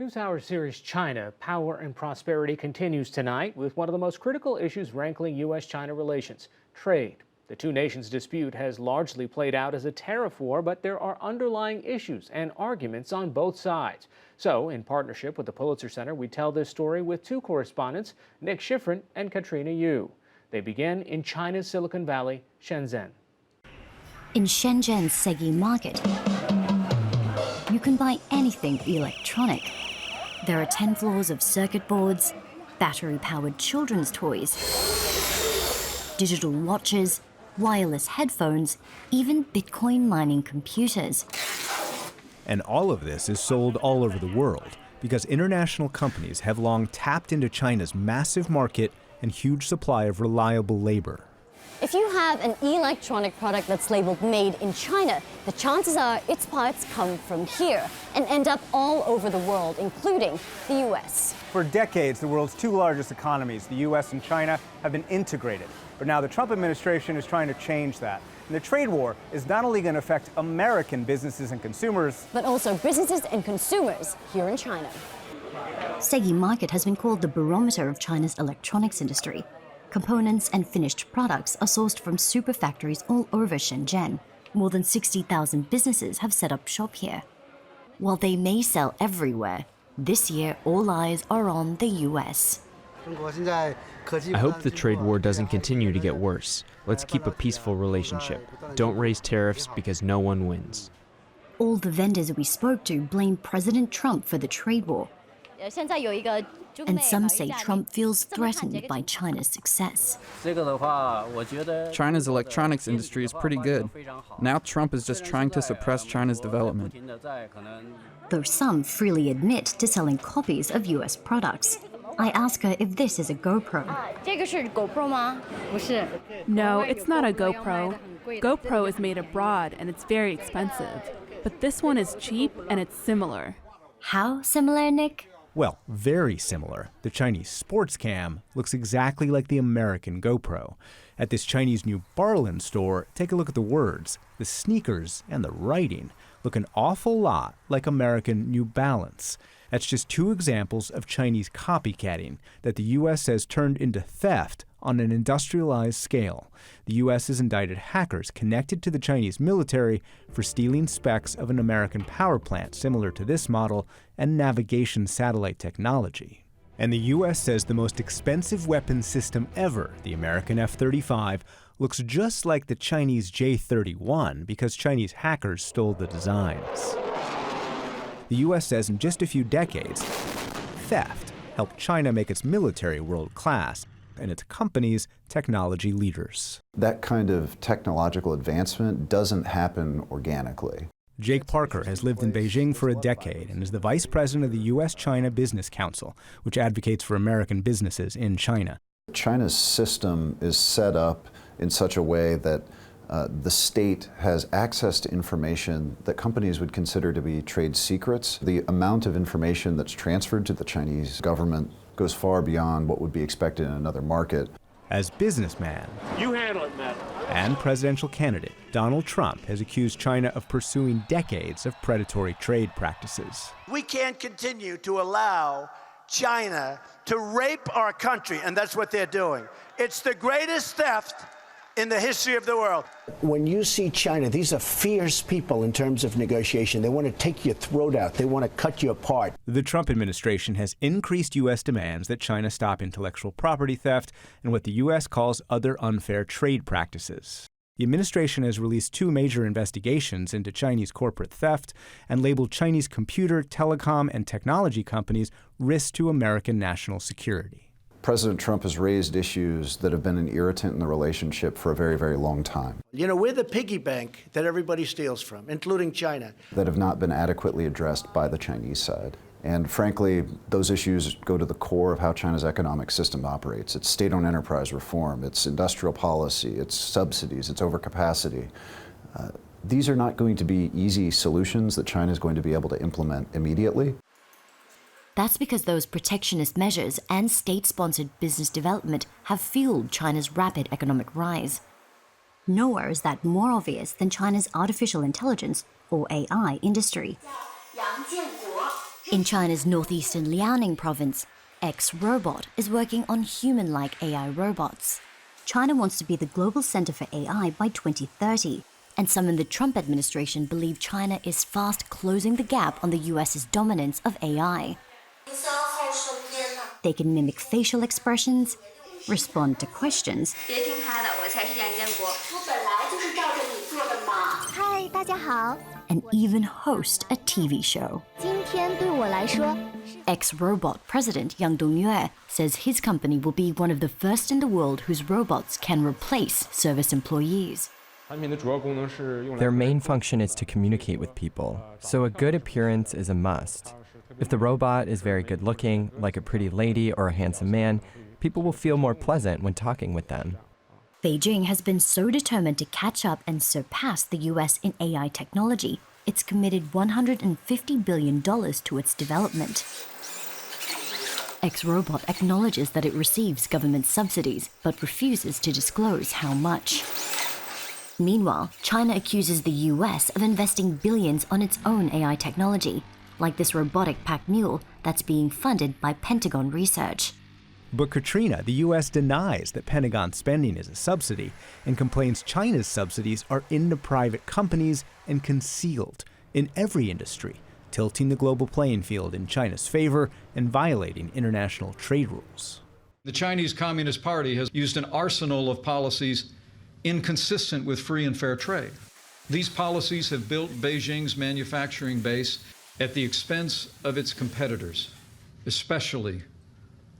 NewsHour series China, Power and Prosperity continues tonight with one of the most critical issues rankling U.S.-China relations, trade. The two nations' dispute has largely played out as a tariff war, but there are underlying issues and arguments on both sides. So, in partnership with the Pulitzer Center, we tell this story with two correspondents, Nick Schifrin and Katrina Yu. They begin in China's Silicon Valley, Shenzhen. In Shenzhen's Segi Market, you can buy anything electronic. There are 10 floors of circuit boards, battery-powered children's toys, digital watches, wireless headphones, even Bitcoin mining computers. And all of this is sold all over the world because international companies have long tapped into China's massive market and huge supply of reliable labor. If you have an electronic product that's labeled made in China, the chances are its parts come from here and end up all over the world, including the U.S. For decades, the world's two largest economies, the U.S. and China, have been integrated. But now the Trump administration is trying to change that. And the trade war is not only going to affect American businesses and consumers, but also businesses and consumers here in China. Segi Market has been called the barometer of China's electronics industry. Components and finished products are sourced from super factories all over Shenzhen. More than 60,000 businesses have set up shop here. While they may sell everywhere, this year all eyes are on the U.S. I hope the trade war doesn't continue to get worse. Let's keep a peaceful relationship. Don't raise tariffs because no one wins. All the vendors we spoke to blame President Trump for the trade war. And some say Trump feels threatened by China's success. China's electronics industry is pretty good. Now Trump is just trying to suppress China's development. Though some freely admit to selling copies of US products. I ask her if this is a GoPro. No, it's not a GoPro. GoPro is made abroad and it's very expensive. But this one is cheap and it's similar. How similar, Nick? Well, very similar. The Chinese sports cam looks exactly like the American GoPro. At this Chinese New Barlin store, take a look at the words. The sneakers and the writing look an awful lot like American New Balance. That's just two examples of Chinese copycatting that the U.S. has turned into theft on an industrialized scale. The U.S. has indicted hackers connected to the Chinese military for stealing specs of an American power plant similar to this model and navigation satellite technology. And the U.S. says the most expensive weapons system ever, the American F-35, looks just like the Chinese J-31 because Chinese hackers stole the designs. The U.S. says in just a few decades, theft helped China make its military world-class and its companies technology leaders. That kind of technological advancement doesn't happen organically. Jake Parker has lived in Beijing for a decade and is the vice president of the U.S.-China Business Council, which advocates for American businesses in China. China's system is set up in such a way that the state has access to information that companies would consider to be trade secrets. The amount of information that's transferred to the Chinese government goes far beyond what would be expected in another market. As businessman and presidential candidate, Donald Trump has accused China of pursuing decades of predatory trade practices. We can't continue to allow China to rape our country, and that's what they're doing. It's the greatest theft in the history of the world. When you see China, these are fierce people in terms of negotiation. They want to take your throat out. They want to cut you apart. The Trump administration has increased U.S. demands that China stop intellectual property theft and what the U.S. calls other unfair trade practices. The administration has released two major investigations into Chinese corporate theft and labeled Chinese computer, telecom, and technology companies risks to American national security. President Trump has raised issues that have been an irritant in the relationship for a very, very long time. You know, we're the piggy bank that everybody steals from, including China. That have not been adequately addressed by the Chinese side. And frankly, those issues go to the core of how China's economic system operates. It's state-owned enterprise reform, it's industrial policy, it's subsidies, it's overcapacity. These are not going to be easy solutions that China is going to be able to implement immediately. That's because those protectionist measures and state-sponsored business development have fueled China's rapid economic rise. Nowhere is that more obvious than China's artificial intelligence, or AI, industry. In China's northeastern Liaoning province, X-Robot is working on human-like AI robots. China wants to be the global center for AI by 2030, and some in the Trump administration believe China is fast closing the gap on the US's dominance of AI. They can mimic facial expressions, respond to questions, and even host a TV show. X-Robot President Yang Dongyue says his company will be one of the first in the world whose robots can replace service employees. Their main function is to communicate with people, so a good appearance is a must. If the robot is very good looking, like a pretty lady or a handsome man, people will feel more pleasant when talking with them. Beijing has been so determined to catch up and surpass the US in AI technology, it's committed $150 billion to its development. X-Robot acknowledges that it receives government subsidies, but refuses to disclose how much. Meanwhile, China accuses the US of investing billions on its own AI technology, like this robotic pack mule that's being funded by Pentagon Research. But Katrina, the U.S. denies that Pentagon spending is a subsidy and complains China's subsidies are into private companies and concealed in every industry, tilting the global playing field in China's favor and violating international trade rules. The Chinese Communist Party has used an arsenal of policies inconsistent with free and fair trade. These policies have built Beijing's manufacturing base at the expense of its competitors, especially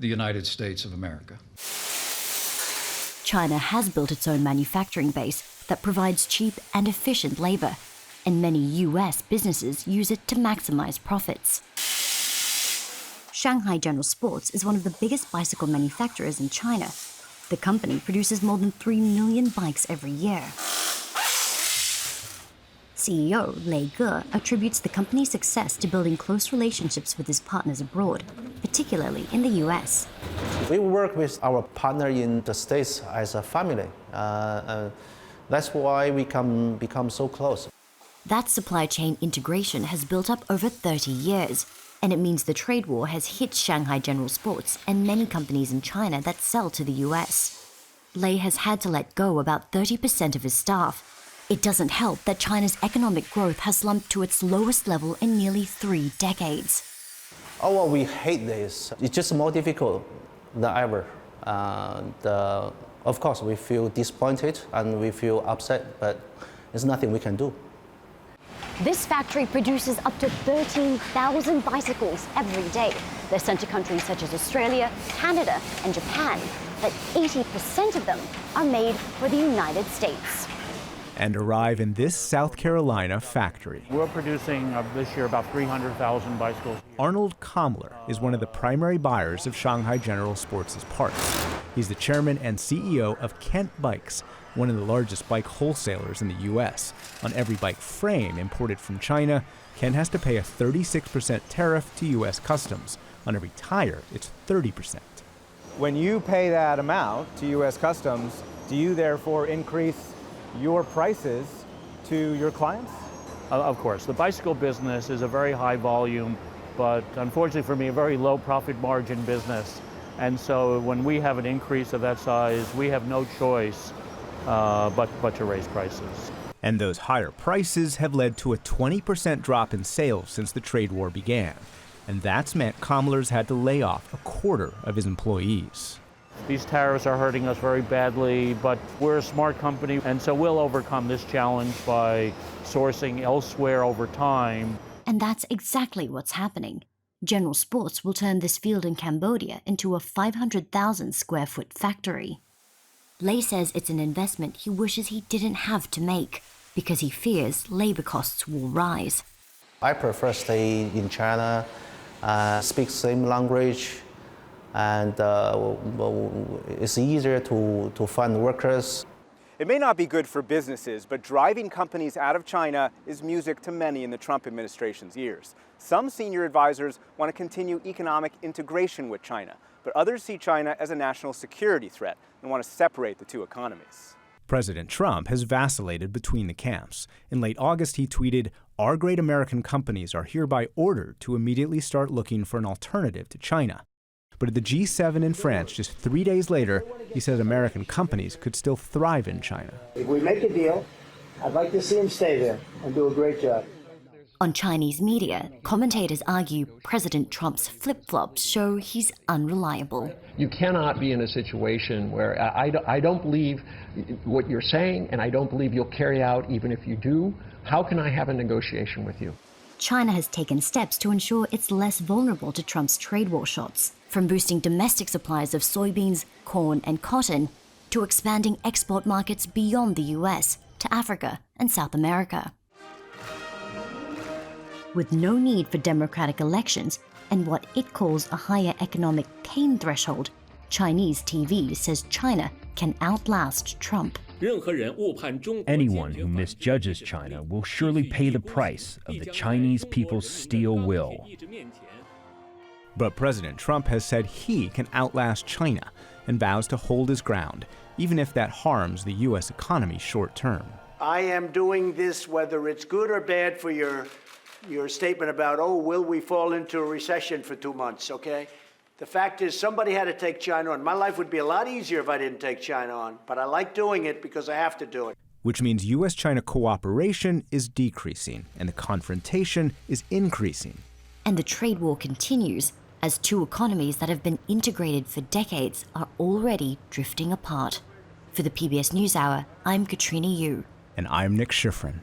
the United States of America. China has built its own manufacturing base that provides cheap and efficient labor, and many US businesses use it to maximize profits. Shanghai General Sports is one of the biggest bicycle manufacturers in China. The company produces more than 3 million bikes every year. CEO Lei Ge attributes the company's success to building close relationships with his partners abroad, particularly in the US. We work with our partner in the States as a family. That's why we can become so close. That supply chain integration has built up over 30 years, and it means the trade war has hit Shanghai General Sports and many companies in China that sell to the US. Lei has had to let go about 30% of his staff. It doesn't help that China's economic growth has slumped to its lowest level in nearly 3 decades. Oh, well, we hate this. It's just more difficult than ever. Of course, we feel disappointed and we feel upset, but there's nothing we can do. This factory produces up to 13,000 bicycles every day. They're sent to countries such as Australia, Canada, and Japan. But 80% of them are made for the United States. And arrive in this South Carolina factory. We're producing this year about 300,000 bicycles. Arnold Kamler is one of the primary buyers of Shanghai General Sports' parts. He's the chairman and CEO of Kent Bikes, one of the largest bike wholesalers in the U.S. On every bike frame imported from China, Kent has to pay a 36% tariff to U.S. customs. On every tire, it's 30%. When you pay that amount to U.S. customs, do you therefore increase your prices to your clients? Of course. The bicycle business is a very high volume, but unfortunately for me, a very low profit margin business. And so when we have an increase of that size, we have no choice but to raise prices. And those higher prices have led to a 20% drop in sales since the trade war began. And that's meant Kamler's had to lay off a quarter of his employees. These tariffs are hurting us very badly, but we're a smart company, and so we'll overcome this challenge by sourcing elsewhere over time. And that's exactly what's happening. General Sports will turn this field in Cambodia into a 500,000 square foot factory. Lei says it's an investment he wishes he didn't have to make because he fears labor costs will rise. I prefer stay in China, speak same language, and it's easier to find workers. It may not be good for businesses, but driving companies out of China is music to many in the Trump administration's ears. Some senior advisors want to continue economic integration with China, but others see China as a national security threat and want to separate the two economies. President Trump has vacillated between the camps. In late August, he tweeted, our great American companies are hereby ordered to immediately start looking for an alternative to China. But at the G7 in France just 3 days later, he said American companies could still thrive in China. If we make a deal, I'd like to see him stay there and do a great job. On Chinese media, commentators argue President Trump's flip-flops show he's unreliable. You cannot be in a situation where I don't believe what you're saying, and I don't believe you'll carry out even if you do. How can I have a negotiation with you? China has taken steps to ensure it's less vulnerable to Trump's trade war shots, from boosting domestic supplies of soybeans, corn, and cotton, to expanding export markets beyond the US to Africa and South America. With no need for democratic elections and what it calls a higher economic pain threshold, Chinese TV says China can outlast Trump. Anyone who misjudges China will surely pay the price of the Chinese people's steel will. But President Trump has said he can outlast China and vows to hold his ground, even if that harms the U.S. economy short term. I am doing this whether it's good or bad for your statement about, oh, will we fall into a recession for 2 months, okay? The fact is somebody had to take China on. My life would be a lot easier if I didn't take China on, but I like doing it because I have to do it. Which means U.S.-China cooperation is decreasing and the confrontation is increasing. And the trade war continues as two economies that have been integrated for decades are already drifting apart. For the PBS NewsHour, I'm Katrina Yu. And I'm Nick Schifrin.